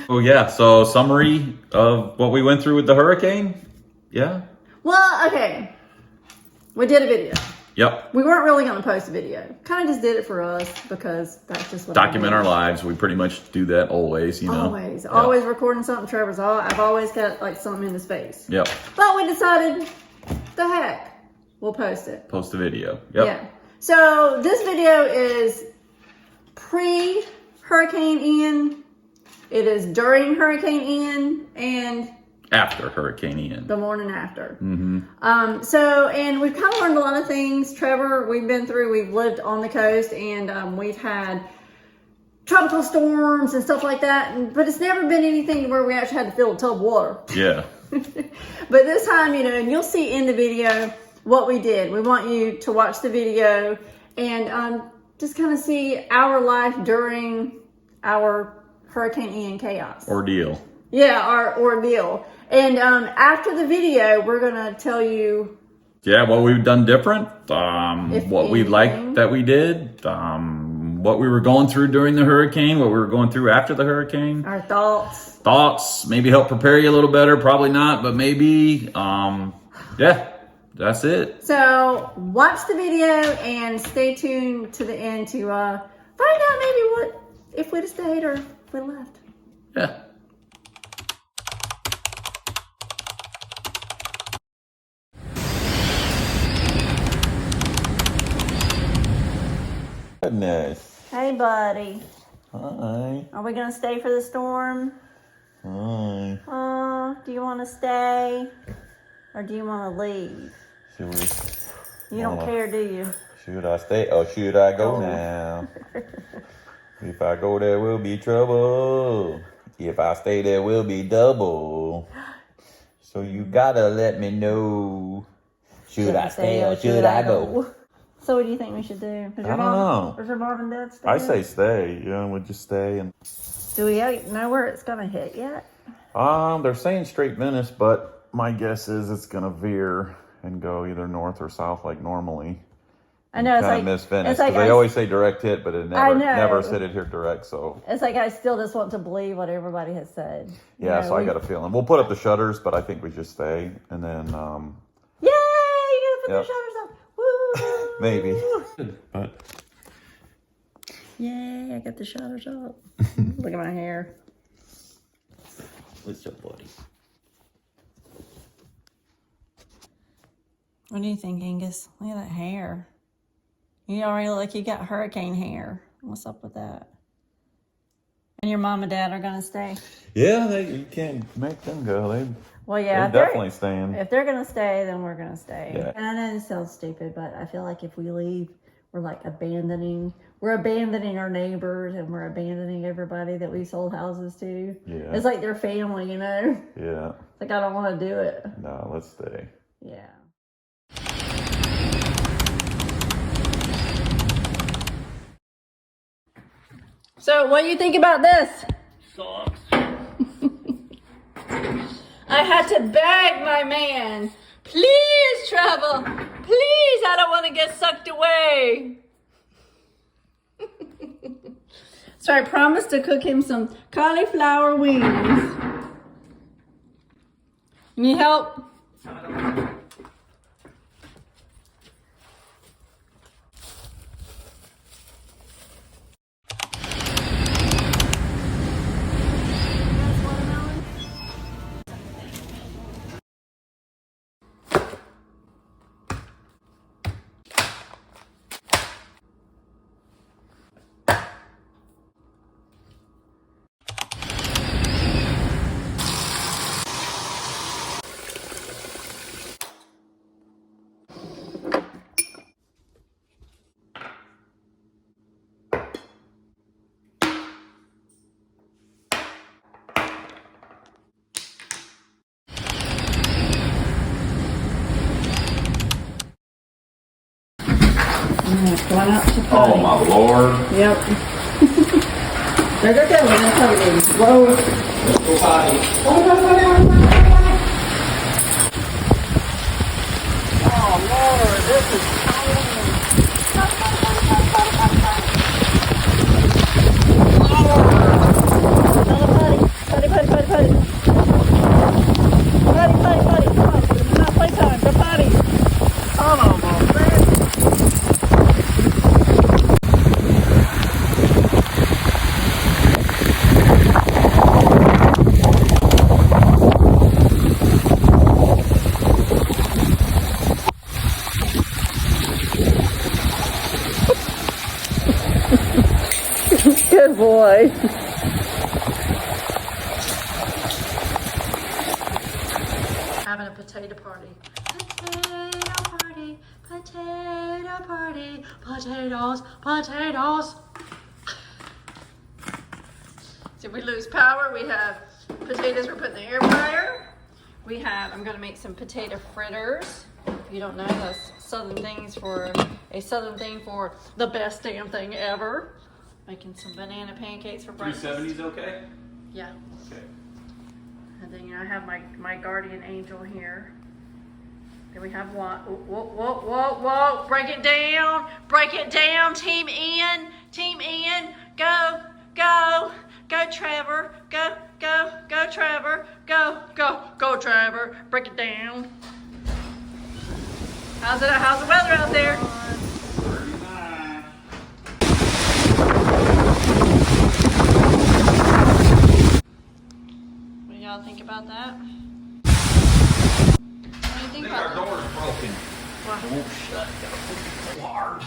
Oh yeah, so summary of what we went through with the hurricane? Yeah? Well, okay. We did a video. Yep. We weren't really going to post a video. Kind of just did it for us because that's just what Document I our do. lives. We pretty much do that always, you know? Always recording something. Trevor's I've always got like something in the space. Yep. But we decided, the heck, we'll post it. Post a video. Yep. Yeah. So this video is pre-Hurricane Ian. It is during Hurricane Ian and After Hurricane Ian. the morning after. Mm-hmm. And we've kind of learned a lot of things. Trevor, we've lived on the coast, and we've had tropical storms and stuff like that. But it's never been anything where we actually had to fill a tub of water. Yeah. But this time, and you'll see in the video what we did. We want you to watch the video and just kind of see our life during our Hurricane Ian chaos. Ordeal. Yeah, our ordeal. And after the video, we're going to tell you... Yeah, what we've done different, what we liked that we did, what we were going through during the hurricane, what we were going through after the hurricane. Our thoughts. Thoughts, maybe help prepare you a little better, probably not, but maybe, yeah, that's it. So watch the video and stay tuned to the end to find out maybe what, if we'd have stayed or if we'd have left. Yeah. Goodness. Hey, buddy. Hi. Are we going to stay for the storm? Hi. Do you want to stay? Or do you want to leave? Should we? You don't care, do you? Should I stay or should I go now? If I go, there will be trouble. If I stay, there will be double. So you gotta let me know. Should I stay or should I go? So what do you think we should do? I don't know. Does your mom and dad stay? I say stay. Yeah, we'll just stay. And do we know where it's going to hit yet? they're saying straight Venice, but my guess is it's gonna veer and go either north or south like normally. I know, it's kind like of miss Venice it's like because they always say direct hit, but it I know. never hit it here direct. So it's like I still just want to believe what everybody has said. yeah, so I got a feeling we'll put up the shutters, but I think we just stay and then yay! You gotta put the shutters up. Woo! maybe. But yay! I got the shutters up. Look at my hair. what's up, buddy? What do you think, Angus? Look at that hair. You already look like you got hurricane hair. What's up with that? And your mom and dad are gonna stay? Yeah, you can't make them go. Well, yeah, they're definitely staying. If they're gonna stay, then we're gonna stay. Yeah. And I know this sounds stupid, but I feel like if we leave, we're like abandoning our neighbors and we're abandoning everybody that we sold houses to. Yeah. It's like their family, you know? Yeah. It's like I don't want to do it. No, let's stay. Yeah. So, what do you think about this? Sucks. I had to beg my man, please, Trevor, please, I don't want to get sucked away. So I promised to cook him some cauliflower wings. Need help? Going out to potty. Oh my Lord. Yep. They're coming. Whoa. Let's go potty. Oh Lord, this is Another potty. everybody. Having a potato party. Potato party, potato party, potatoes, potatoes. So we lose power, we have potatoes we're putting in the air fryer. We have, I'm gonna make some potato fritters. If you don't know, that's southern thing for the best damn thing ever. Making some banana pancakes for breakfast. 370's okay? Yeah. Okay. And then, I have my guardian angel here. Then we have one. Whoa, whoa, whoa, whoa. Break it down. Team in. Go, go. Go, Trevor. Go, Trevor. Go, Trevor. Break it down. How's the weather out there? What do y'all think about that? What do you think about Our door's broken. What? It won't shut. It's so hard.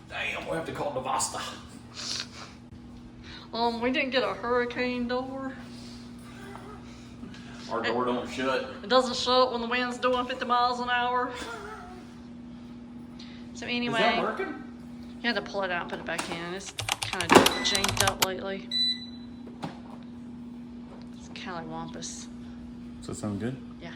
Damn, we'll have to call Divosta. We didn't get a hurricane door. Our door don't shut. It doesn't shut when the wind's doing 50 miles an hour. So anyway, Is that working? you had to pull it out and put it back in. It's kind of janked up lately. It's kind of like wampus. Does that sound good? Yeah.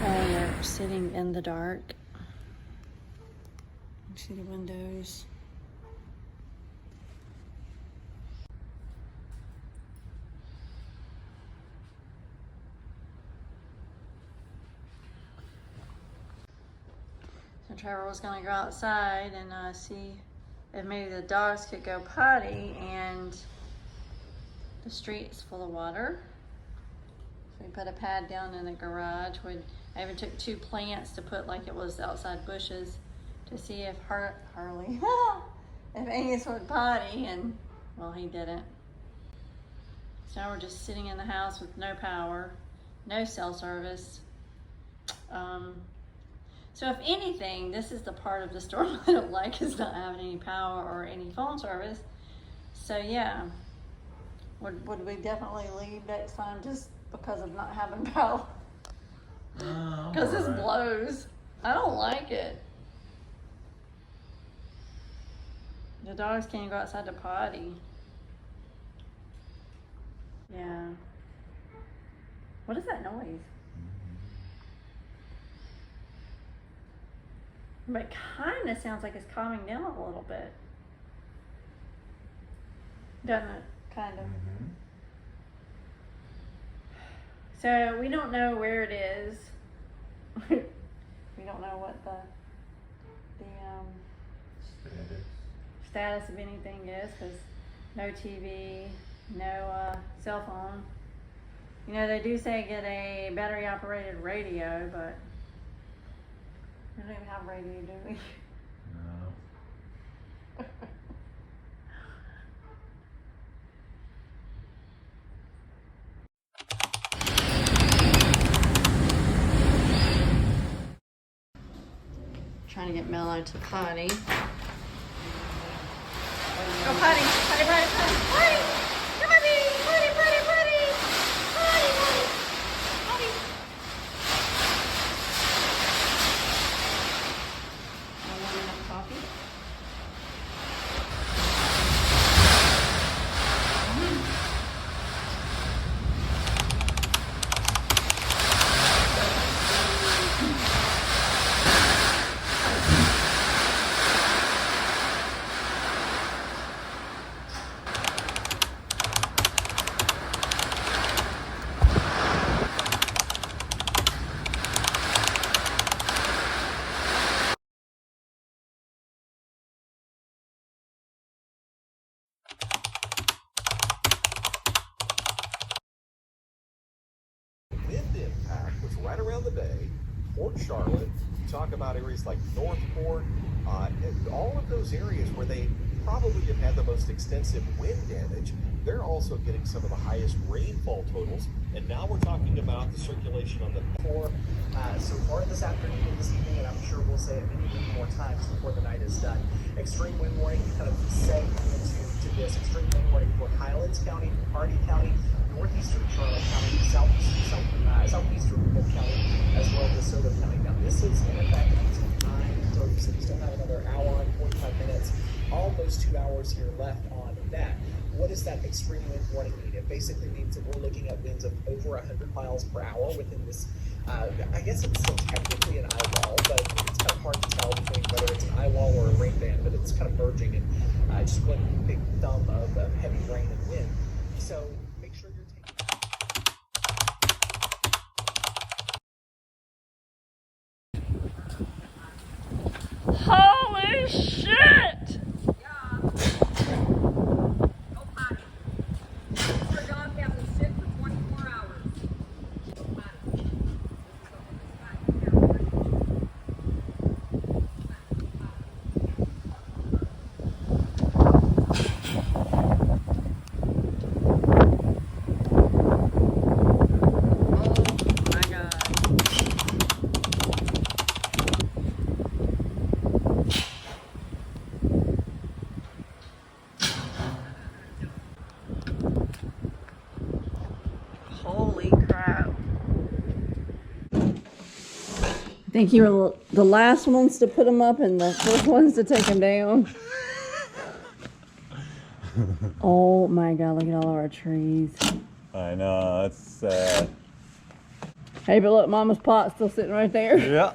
We're sitting in the dark. You see the windows. So Trevor was going to go outside and see if maybe the dogs could go potty, and the street's full of water. So we put a pad down in the garage. I even took 2 plants to put like it was outside bushes to see if Harley, if Angus would potty, and well, he didn't. So now we're just sitting in the house with no power, no cell service. So if anything, this is the part of the storm I don't like, is not having any power or any phone service. So yeah, would we definitely leave next time just because of not having power? Because this blows. I don't like it. The dogs can't go outside to potty. Yeah. What is that noise? But it kind of sounds like it's calming down a little bit. Doesn't it? Kind of. Mm-hmm. So we don't know where it is. We don't know what the status of anything is, because no TV, no cell phone. You know, they do say get a battery operated radio, but we don't even have a radio, do we? No. Trying to get Mello to potty. Go potty, potty, potty, potty, potty! Come on, baby! Potty, potty, potty! Potty, potty! Potty! I want enough coffee. Wind impact was right around the bay, Port Charlotte. You talk about areas like Northport, all of those areas where they probably have had the most extensive wind damage. They're also getting some of the highest rainfall totals. And now we're talking about the circulation on the For so far this afternoon and this evening, and I'm sure we'll say it many more times before the night is done. Extreme wind warning kind of segue into this extreme wind warning for Highlands County, Hardee County, northeastern Charlotte County, southeastern Polk County, as well as DeSoto County. Now this is in effect until 9:30, so we still have another hour and 45 minutes, almost 2 hours here left on that. What does that extreme wind warning mean? It basically means that we're looking at winds of over 100 miles per hour within this, I guess it's still technically an eye wall, but it's kind of hard to tell between whether it's an eye wall or a rain band, but it's kind of merging in just one big thumb of heavy rain and wind. So make sure you're taking... Holy shit! Holy crap. I think you were the last ones to put them up and the first ones to take them down. Oh my God, look at all of our trees. I know, that's sad. Hey, but look, Mama's pot's still sitting right there. Yeah.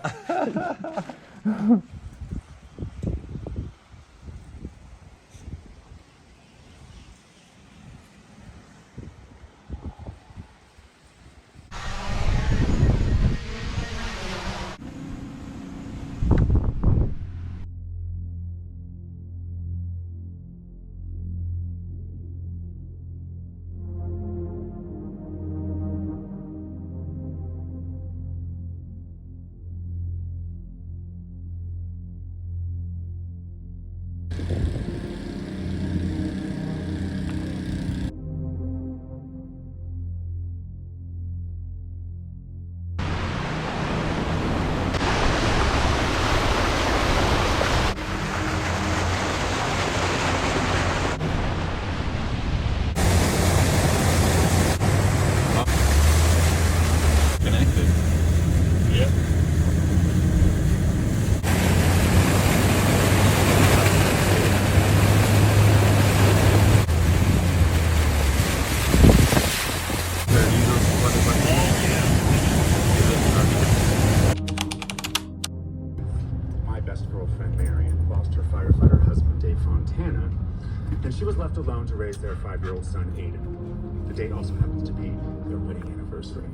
And she was left alone to raise their 5-year-old son, Aiden. The date also happens to be their wedding anniversary.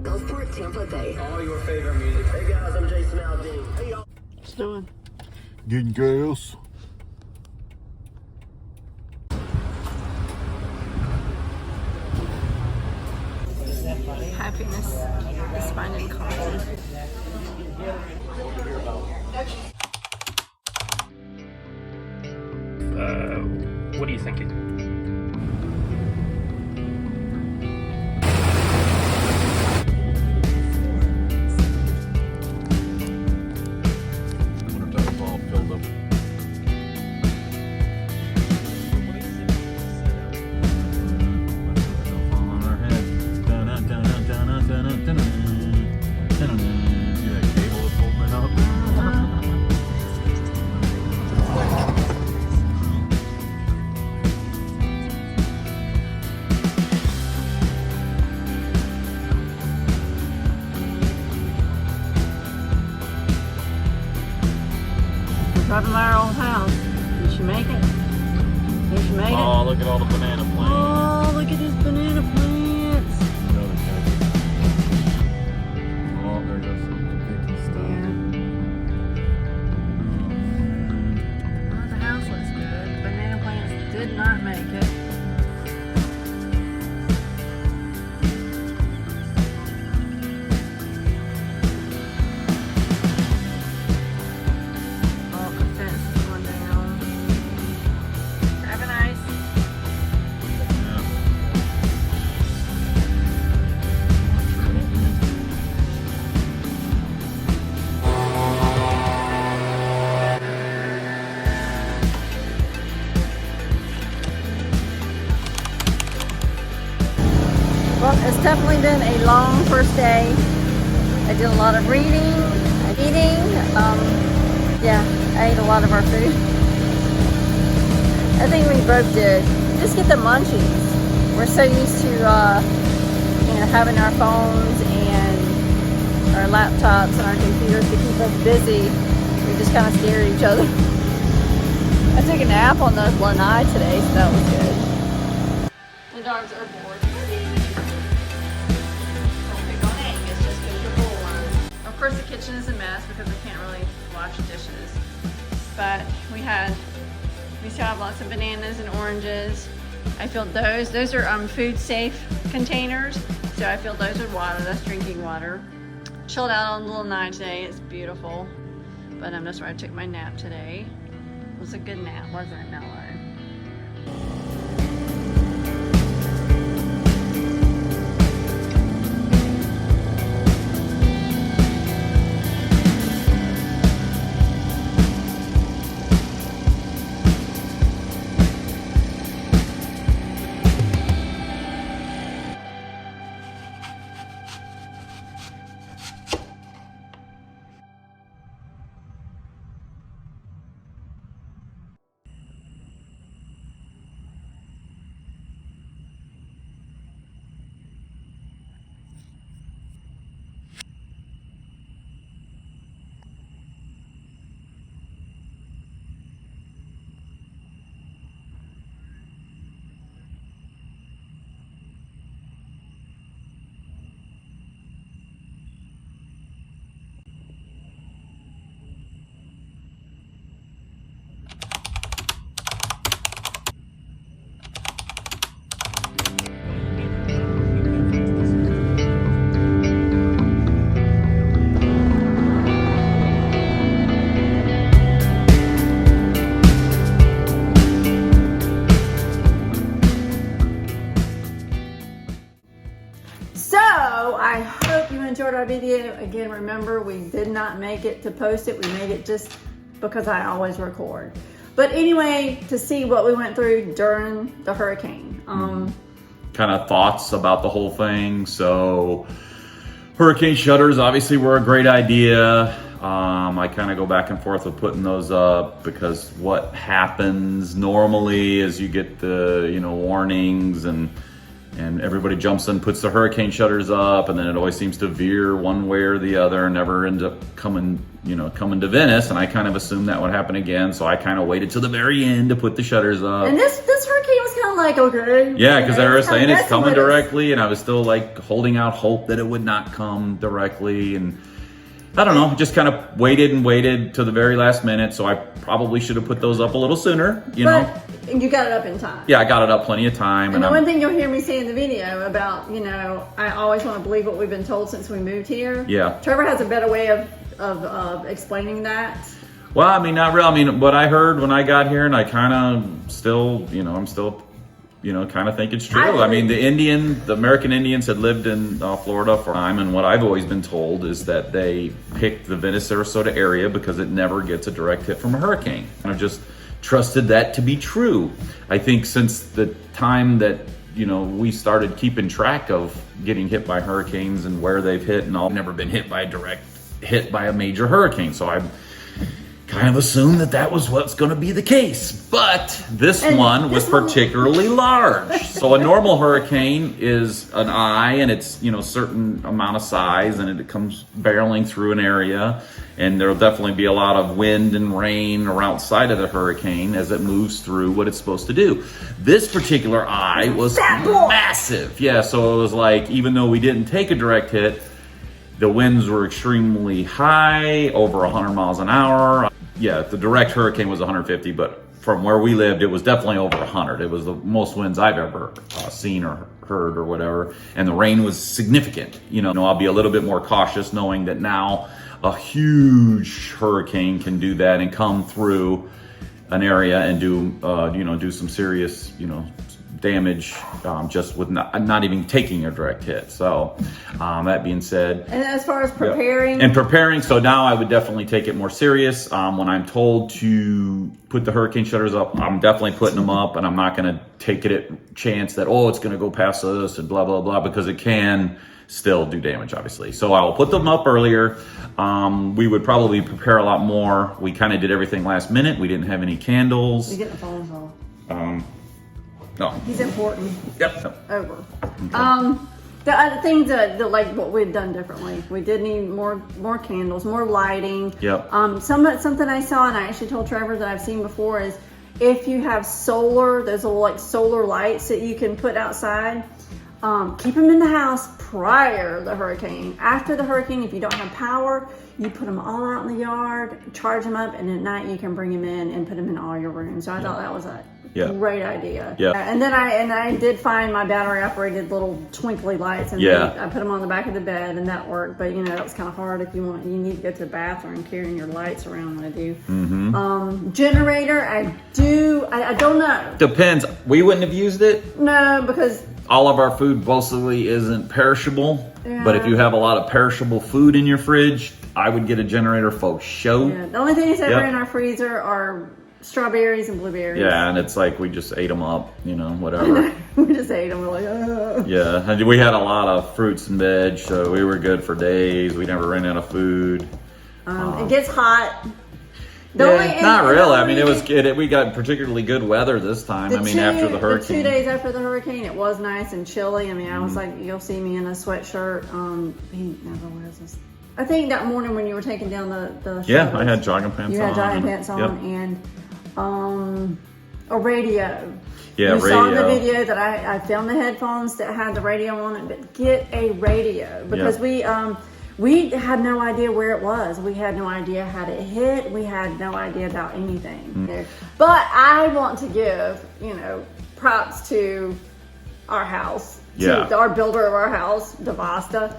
Gulfport, Tampa Bay. All your favorite music. Hey guys, I'm Jason Aldean. Hey y'all. What's doing? Getting gas. happiness is finding calm. What are you thinking? Driving by our old house. Did she make it? Did she make it? Oh, look at all the banana plants. Oh, look at these banana plants. Oh, there goes some picky stuff. Well, the house looks good. The banana plants did not make it. Well, it's definitely been a long first day. I did a lot of reading, eating. Yeah, I ate a lot of our food. I think we both did. Just get the munchies. We're so used to, having our phones and our laptops and our computers to keep us busy. We just kind of stare at each other. I took a nap on the lanai today, so that was good. The dogs are bored. Of course, the kitchen is a mess because I can't really wash dishes. But we still have lots of bananas and oranges. I filled those. Those are food safe containers. So I filled those with water. That's drinking water. Chilled out on the little night today. It's beautiful. But that's where I took my nap today. It was a good nap, wasn't it, Mello? I hope you enjoyed our video. Again, remember, we did not make it to post it. We made it just because I always record. But anyway, to see what we went through during the hurricane. Kind of thoughts about the whole thing. So hurricane shutters obviously were a great idea. I kind of go back and forth with putting those up because what happens normally is you get the, warnings and everybody jumps in, puts the hurricane shutters up, and then it always seems to veer one way or the other and never ends up coming to Venice. And I kind of assumed that would happen again. So I kind of waited till the very end to put the shutters up. And this hurricane was kind of like, okay. Yeah, because they were saying it's coming directly, and I was still like holding out hope that it would not come directly. And I don't know, just kind of waited and waited till the very last minute. So I probably should have put those up a little sooner, know. you got it up in time. Yeah, I got it up plenty of time. And the one thing you'll hear me say in the video about, you know, I always want to believe what we've been told since we moved here. Yeah. Trevor has a better way of explaining that. Well, I mean, not real. I mean, what I heard when I got here, and I kind of still, you know, I'm still, you know, kind of think it's true. I mean, the American Indians had lived in Florida for time, and what I've always been told is that they picked the Venice, Sarasota area because it never gets a direct hit from a hurricane. And I've just trusted that to be true. I think since the time that, you know, we started keeping track of getting hit by hurricanes and where they've hit and all, I've never been hit by a direct hit by a major hurricane. So I've kind of assumed that was what's going to be the case. But this one was particularly large. So a normal hurricane is an eye, and it's, you know, certain amount of size, and it comes barreling through an area, and there'll definitely be a lot of wind and rain or outside of the hurricane as it moves through what it's supposed to do. This particular eye was massive. Yeah, so it was like, even though we didn't take a direct hit, the winds were extremely high, over 100 miles an hour. Yeah, the direct hurricane was 150, but from where we lived, it was definitely over 100. It was the most winds I've ever seen or heard or whatever. And the rain was significant. You know, I'll be a little bit more cautious knowing that now a huge hurricane can do that and come through an area and do, you know, do some serious, you know, damage just with not even taking a direct hit. So that being said, and as far as preparing and preparing, so now I would definitely take it more serious. When I'm told to put the hurricane shutters up, I'm definitely putting them up, and I'm not going to take it a chance that, oh, it's going to go past us and blah blah blah, because it can still do damage, obviously. So I will put them up earlier. We would probably prepare a lot more. We kind of did everything last minute. We didn't have any candles. You get the phone call. No. He's important. Yep. Over. Okay. The other things that like what we've done differently. We did need more candles, more lighting. Yep. Something I saw, and I actually told Trevor that I've seen before, is if you have solar, there's little like solar lights that you can put outside. Keep them in the house prior to the hurricane. After the hurricane, if you don't have power, you put them all out in the yard, charge them up, and at night you can bring them in and put them in all your rooms. So I thought that was a great idea. Yeah. And then I did find my battery operated little twinkly lights, and I put them on the back of the bed, and that worked. But you know, that was kind of hard if you need to go to the bathroom carrying your lights around. I do. Generator, I don't know. Depends. We wouldn't have used it. No, because all of our food mostly isn't perishable. Yeah. But if you have a lot of perishable food in your fridge, I would get a generator for show. Yeah. The only things ever in our freezer are strawberries and blueberries. Yeah, and it's like we just ate them up, you know, whatever. We just ate them. We're like, oh. Yeah, and we had a lot of fruits and veg, so we were good for days. We never ran out of food. It gets hot. Not really. I mean, we got particularly good weather this time. After the hurricane. 2 days after the hurricane, it was nice and chilly. I mean, I was like, you'll see me in a sweatshirt. He never wears this. I think that morning when you were taking down the shutters, I had jogging pants on. You had jogging pants on and a radio. Yeah, you radio. saw in the video that I found the headphones that had the radio on it, but get a radio because we had no idea where it was. We had no idea how to hit. We had no idea about anything. But I want to give, props to our house, to our builder of our house, Divosta.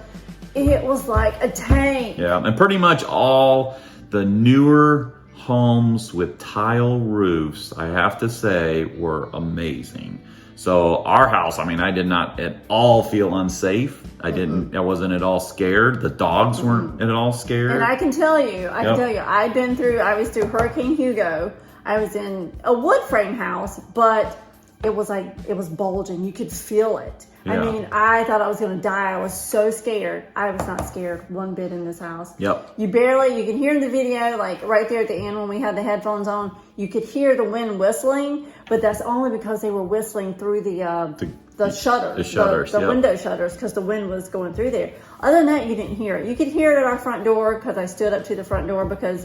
It was like a tank. Yeah, and pretty much all the newer homes with tile roofs, I have to say, were amazing. So our house, I did not at all feel unsafe. I wasn't at all scared. The dogs weren't at all scared. And I can tell you, I was through Hurricane Hugo. I was in a wood frame house, but it was bulging. You could feel it. Yeah. I thought I was going to die. I was so scared. I was not scared one bit in this house. Yep. You can hear in the video, like right there at the end when we had the headphones on, you could hear the wind whistling, but that's only because they were whistling through the shutters, the window shutters, because the wind was going through there. Other than that, you didn't hear it. You could hear it at our front door because I stood up to the front door because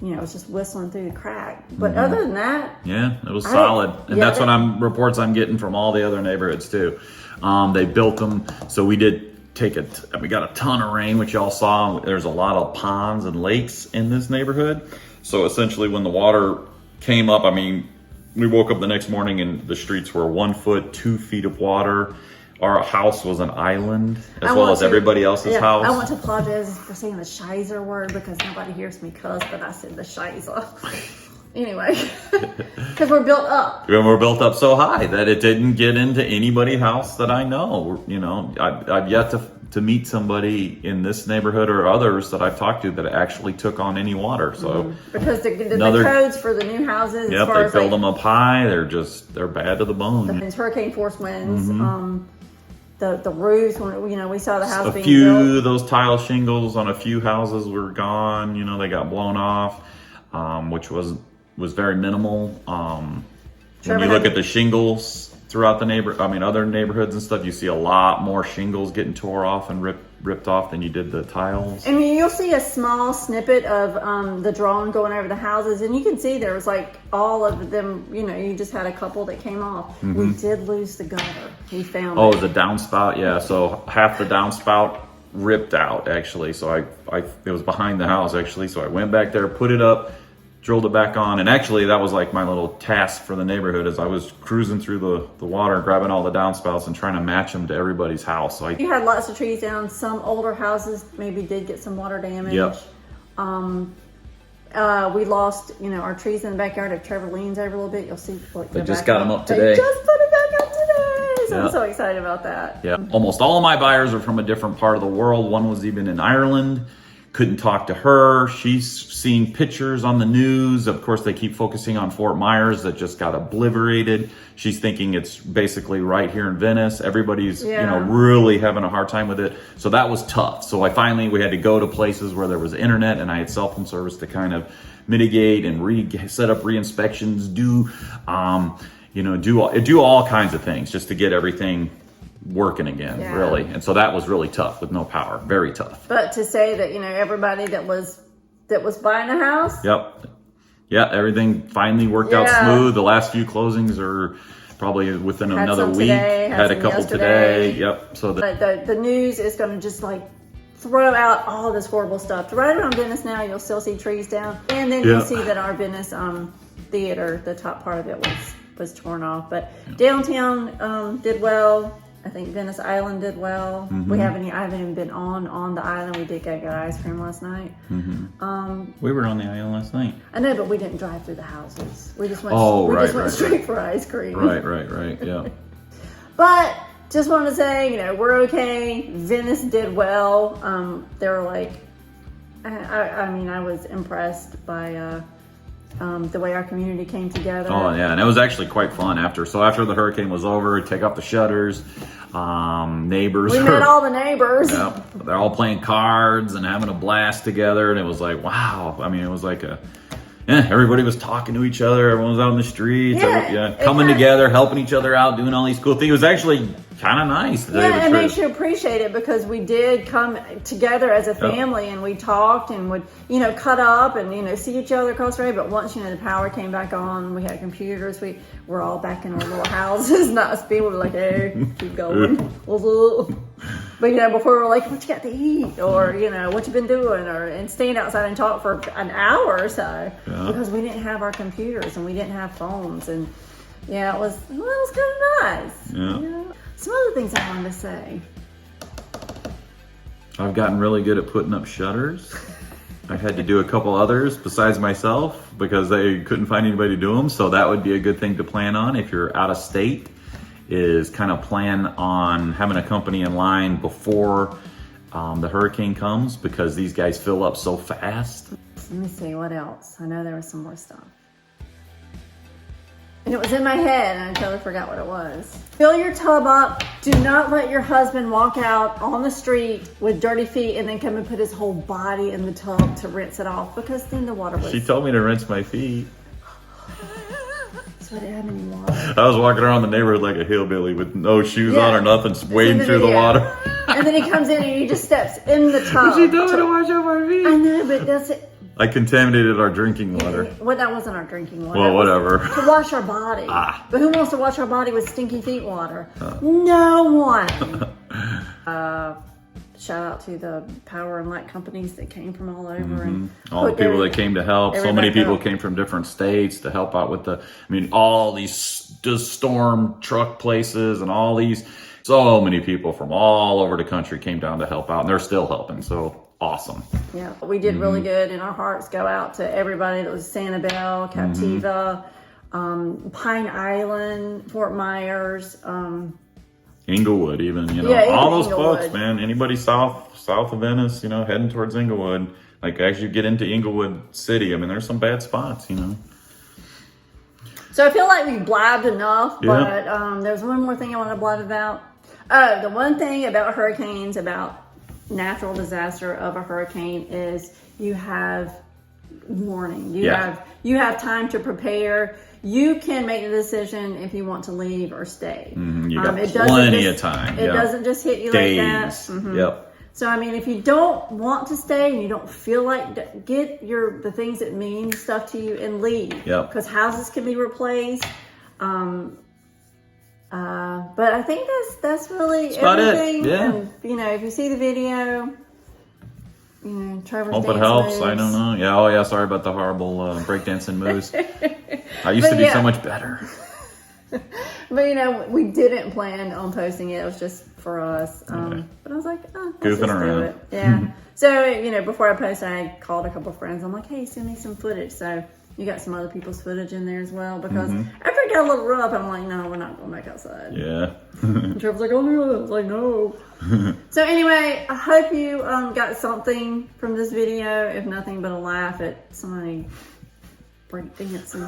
it was just whistling through the crack. But other than that, it was solid. And that's what reports I'm getting from all the other neighborhoods too. They built them, so we did we got a ton of rain, which y'all saw. There's a lot of ponds and lakes in this neighborhood. So essentially when the water came up, we woke up the next morning and the streets were 1 foot, 2 feet of water. Our house was an island, as well as everybody else's house. I want to apologize for saying the shizer word because nobody hears me cuss, but I said the shizer. Anyway, because we're built up. And we're built up so high that it didn't get into anybody's house that I know. You know, I've yet to meet somebody in this neighborhood or others that I've talked to that actually took on any water. So because the codes for the new houses, yep, they build them up high. They're bad to the bone. It's hurricane force winds. The roofs, when we saw the house being built. A few of those tile shingles on a few houses were gone. You know, they got blown off, which was very minimal. When you look at the shingles throughout the other neighborhoods and stuff, you see a lot more shingles getting tore off and ripped off than you did the tiles. I mean, you'll see a small snippet of the drone going over the houses, and you can see there was like all of them. You know, you just had a couple that came off. We did lose the gutter. We found it. Oh, the downspout, yeah. So half the downspout ripped out actually. So it was behind the house actually. So I went back there, put it up, drilled it back on, and actually that was like my little task for the neighborhood as I was cruising through the water, grabbing all the downspouts and trying to match them to everybody's house. So you had lots of trees down. Some older houses maybe did get some water damage. Yep. We lost, our trees in the backyard. If Trevor leans over a little bit, you'll see. They just got them up today. They just put it back up today. So I'm so excited about that. Yeah. Almost all of my buyers are from a different part of the world. One was even in Ireland. Couldn't talk to her. She's seen pictures on the news. Of course, they keep focusing on Fort Myers that just got obliterated. She's thinking it's basically right here in Venice. Everybody's, really having a hard time with it. So that was tough. So we had to go to places where there was internet and I had cell phone service to kind of mitigate and set up re-inspections, do all kinds of things just to get everything working again, really. And so that was really tough with no power. Very tough. But to say that, everybody that was buying a house. Yep. Yeah, everything finally worked out smooth. The last few closings are probably within another week. Had a couple today. Yep. So the news is going to just like throw out all this horrible stuff. Right around Venice now, you'll still see trees down. And then you'll see that our Venice theater, the top part of it was torn off. But downtown did well. I think Venice Island did well. I haven't even been on the island. We did get ice cream last night. We were on the island last night. I know, but we didn't drive through the houses. We just went straight for ice cream. Right. Yeah. But just wanted to say, we're okay. Venice did well. They were like, I was impressed by the way our community came together. Oh yeah, and it was actually quite fun after the hurricane was over, take off the shutters, neighbors. We met all the neighbors. Yeah, they're all playing cards and having a blast together, and it was like, wow. I mean, it was like everybody was talking to each other. Everyone was out in the streets, coming together, helping each other out, doing all these cool things. It was actually kind of nice. It makes you appreciate it because we did come together as a family and we talked and would, cut up and, see each other across the way. But once, the power came back on, we had computers, we were all back in our little houses, not speed. We were like, hey, keep going. But, before we were like, what you got to eat? Or, what you been doing? And staying outside and talk for an hour or so because we didn't have our computers and we didn't have phones. And it was kind of nice. Yeah. Some other things I wanted to say. I've gotten really good at putting up shutters. I had to do a couple others besides myself because they couldn't find anybody to do them. So that would be a good thing to plan on if you're out of state, is kind of plan on having a company in line before the hurricane comes because these guys fill up so fast. Let me see, what else? I know there was some more stuff. And it was in my head and I totally forgot what it was. Fill your tub up. Do not let your husband walk out on the street with dirty feet and then come and put his whole body in the tub to rinse it off because then the water was... She told me to rinse my feet. So I didn't have any water. I was walking around the neighborhood like a hillbilly with no shoes on or nothing, wading through the water. And then he comes in and he just steps in the tub. She told me to wash out my feet. I know, but that's it. I contaminated our drinking water. Well, that wasn't our drinking water. Well, whatever. To wash our body. But who wants to wash our body with stinky feet water? No one. shout out to the power and light companies that came from all over and All the put people that came to help. So many everybody people up. came from different states to help out with all these just storm truck places and all these. So many people from all over the country came down to help out, and they're still helping. So awesome. Yeah, we did really good, and our hearts go out to everybody that was Sanibel, Captiva, Pine Island, Fort Myers. Inglewood, even, Yeah, even all those Inglewood. folks, man. Anybody south of Venice, heading towards Inglewood. Like as you get into Inglewood City, I mean, there's some bad spots, So I feel like we blabbed enough, Yeah. but there's one more thing I want to blab about. Oh, the one thing about hurricanes, about natural disaster of a hurricane, is you have warning. You have time to prepare. You can make the decision if you want to leave or stay. You got it doesn't plenty just- of time. It yeah. doesn't just hit you Days. like that. Mhm. Yep. So I mean, if you don't want to stay and you don't feel like, get the things that mean stuff to you and leave. Yep. Because houses can be replaced. But I think that's really about it. everything. Yeah. And, if you see the video, Trevor's Hope it dance helps. moves. I don't know. Yeah. Oh, yeah. Sorry about the horrible breakdancing moves. I used to be so much better. But we didn't plan on posting it. It was just for us. But I was like, let's Goofing just do around. it. Yeah. So, before I posted, I called a couple friends. I'm like, hey, send me some footage. So you got some other people's footage in there as well. Because after it got a little rough, I'm like, no, we're not going back outside. Yeah. And Trevor's like, oh, no. I was like, no. So anyway, I hope you got something from this video. If nothing but a laugh at somebody breakdancing,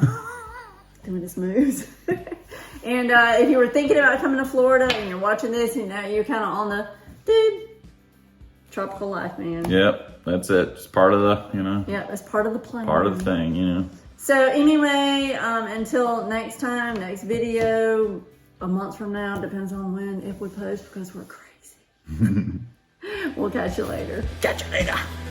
doing this moves. And if you were thinking about coming to Florida and you're watching this, you're kind of on the tropical life, man. Yep. That's it. It's part of the, Yeah, that's part of the plan. part of the thing, So anyway, until next time, next video, a month from now, depends on when, if we post, because we're crazy. We'll catch you later. Catch you later.